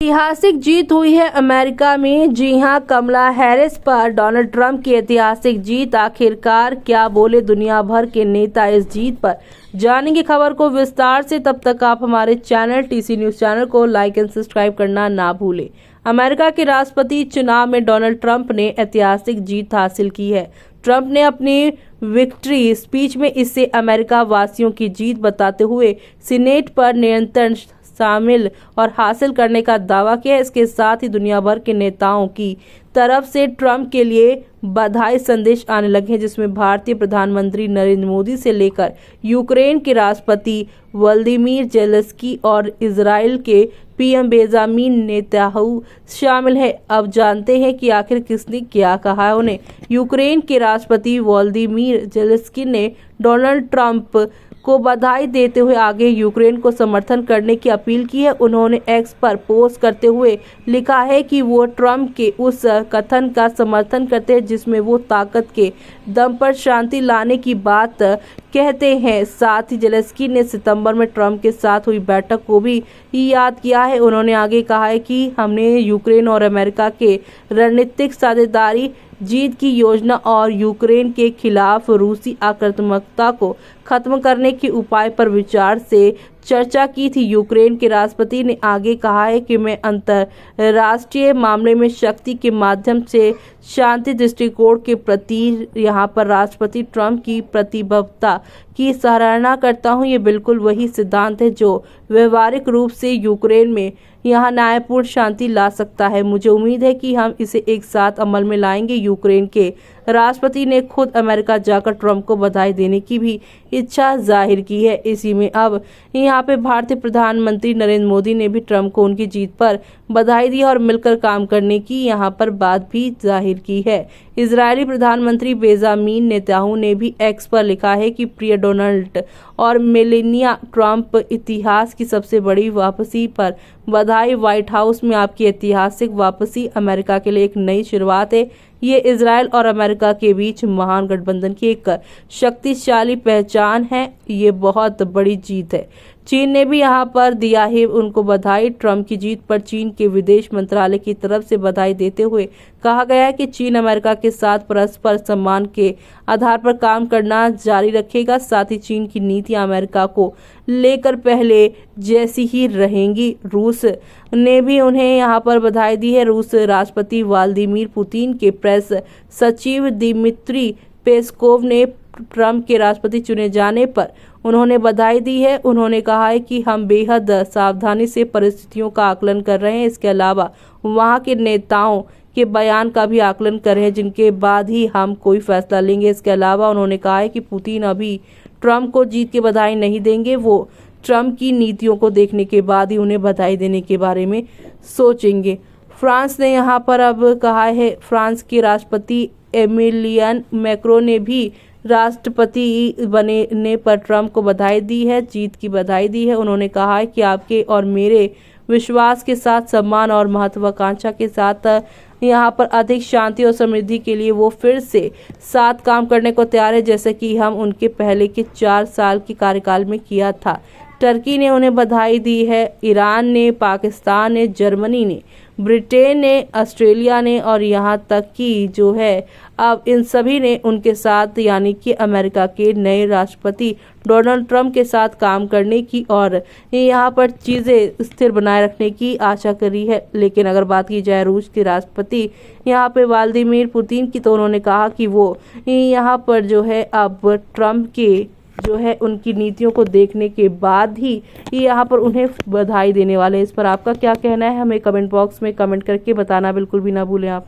ऐतिहासिक जीत हुई है अमेरिका में। जी हां, कमला हैरिस पर डोनाल्ड ट्रंप की ऐतिहासिक जीत। आखिरकार क्या बोले दुनिया भर के नेता इस जीत पर? जानेंगे खबर को विस्तार से। तब तक आप हमारे चैनल टीसी न्यूज चैनल को लाइक एंड सब्सक्राइब करना ना भूलें। अमेरिका के राष्ट्रपति चुनाव में डोनाल्ड ट्रंप ने ऐतिहासिक जीत हासिल की है। ट्रंप ने अपनी विक्ट्री स्पीच में इसे अमेरिका वासियों की जीत बताते हुए सीनेट पर नियंत्रण शामिल और हासिल करने का दावा किया। इसके साथ ही दुनिया भर के नेताओं की तरफ से ट्रंप के लिए बधाई संदेश आने लगे हैं, जिसमें भारतीय प्रधानमंत्री नरेंद्र मोदी से लेकर यूक्रेन के राष्ट्रपति व्लादिमीर जेलेंस्की और इजराइल के पीएम बेंजामिन नेतन्याहू शामिल है। अब जानते हैं कि आखिर किसने क्या कहा है उन्हें। यूक्रेन के राष्ट्रपति व्लादिमीर जेलेंस्की ने डोनाल्ड ट्रंप को बधाई देते हुए आगे यूक्रेन को समर्थन करने की अपील की है। उन्होंने एक्स पर पोस्ट करते हुए लिखा है कि वो ट्रंप के उस कथन का समर्थन करते हैं जिसमें वो ताकत के दम पर शांति लाने की बात कहते हैं। साथ ही जेलेंस्की ने सितंबर में ट्रंप के साथ हुई बैठक को भी याद किया है। उन्होंने आगे कहा है कि हमने यूक्रेन और अमेरिका के रणनीतिक साझेदारी, जीत की योजना और यूक्रेन के खिलाफ रूसी आक्रामकता को खत्म करने के उपाय पर विचार से चर्चा की थी। यूक्रेन के राष्ट्रपति ने आगे कहा है कि मैं अंतर्राष्ट्रीय मामले में शक्ति के माध्यम से शांति दृष्टिकोण के प्रति यहाँ पर राष्ट्रपति ट्रंप की प्रतिबद्धता की सराहना करता हूँ। ये बिल्कुल वही सिद्धांत है जो व्यवहारिक रूप से यूक्रेन में यहाँ न्यायपूर्ण शांति ला सकता है। मुझे उम्मीद है कि हम इसे एक साथ अमल में लाएंगे। यूक्रेन के राष्ट्रपति ने खुद अमेरिका जाकर ट्रंप को बधाई देने की भी इच्छा जाहिर की है। इसी में अब यहाँ पे भारतीय प्रधानमंत्री नरेंद्र मोदी ने भी ट्रंप को उनकी जीत पर बधाई दी और मिलकर काम करने की यहाँ पर बात भी जाहिर की है। इजरायली प्रधानमंत्री बेंजामिन नेतन्याहू ने भी एक्स पर लिखा है कि प्रिय डोनाल्ड और मेलानिया ट्रंप, इतिहास की सबसे बड़ी वापसी पर बधाई। व्हाइट हाउस में आपकी ऐतिहासिक वापसी अमेरिका के लिए एक नई शुरुआत है। ये इजराइल और अमेरिका के बीच महान गठबंधन की एक शक्तिशाली पहचान है। ये बहुत बड़ी जीत है। चीन ने भी यहाँ पर दिया है उनको बधाई। ट्रंप की जीत पर चीन के विदेश मंत्रालय की तरफ से बधाई देते हुए कहा गया है कि चीन अमेरिका के साथ परस्पर सम्मान के आधार पर काम करना जारी रखेगा। साथ ही चीन की नीतियां अमेरिका को लेकर पहले जैसी ही रहेंगी। रूस ने भी उन्हें यहाँ पर बधाई दी है। रूस राष्ट्रपति व्लादिमीर पुतिन के प्रेस सचिव दिमित्री पेस्कोव ने ट्रंप के राष्ट्रपति चुने जाने पर उन्होंने बधाई दी है। उन्होंने कहा है कि हम बेहद सावधानी से परिस्थितियों का आकलन कर रहे हैं। इसके अलावा वहां के नेताओं के बयान का भी आकलन कर रहे हैं, जिनके बाद ही हम कोई फैसला लेंगे। इसके अलावा उन्होंने कहा है कि पुतिन अभी ट्रंप को जीत की बधाई नहीं देंगे। वो ट्रंप की नीतियों को देखने के बाद ही उन्हें बधाई देने के बारे में सोचेंगे। फ्रांस ने यहाँ पर अब कहा है, फ्रांस के राष्ट्रपति एमिलियन मैक्रों ने भी राष्ट्रपति बनने पर ट्रंप को बधाई दी है, जीत की बधाई दी है। उन्होंने कहा है कि आपके और मेरे विश्वास के साथ, सम्मान और महत्वाकांक्षा के साथ यहाँ पर अधिक शांति और समृद्धि के लिए वो फिर से साथ काम करने को तैयार है, जैसे कि हम उनके पहले के 4 साल के कार्यकाल में किया था। टर्की ने उन्हें बधाई दी है। ईरान ने, पाकिस्तान ने, जर्मनी ने, ब्रिटेन ने, ऑस्ट्रेलिया ने और यहाँ तक कि जो है अब इन सभी ने उनके साथ यानी कि अमेरिका के नए राष्ट्रपति डोनाल्ड ट्रंप के साथ काम करने की और यहाँ पर चीज़ें स्थिर बनाए रखने की आशा करी है। लेकिन अगर बात की जाए रूस के राष्ट्रपति यहाँ पे व्लादिमीर पुतिन की, तो उन्होंने कहा कि वो यहाँ पर जो है अब ट्रंप के जो है उनकी नीतियों को देखने के बाद ही यहाँ पर उन्हें बधाई देने वाले हैं। इस पर आपका क्या कहना है? हमें कमेंट बॉक्स में कमेंट करके बताना बिल्कुल भी ना भूलें आप।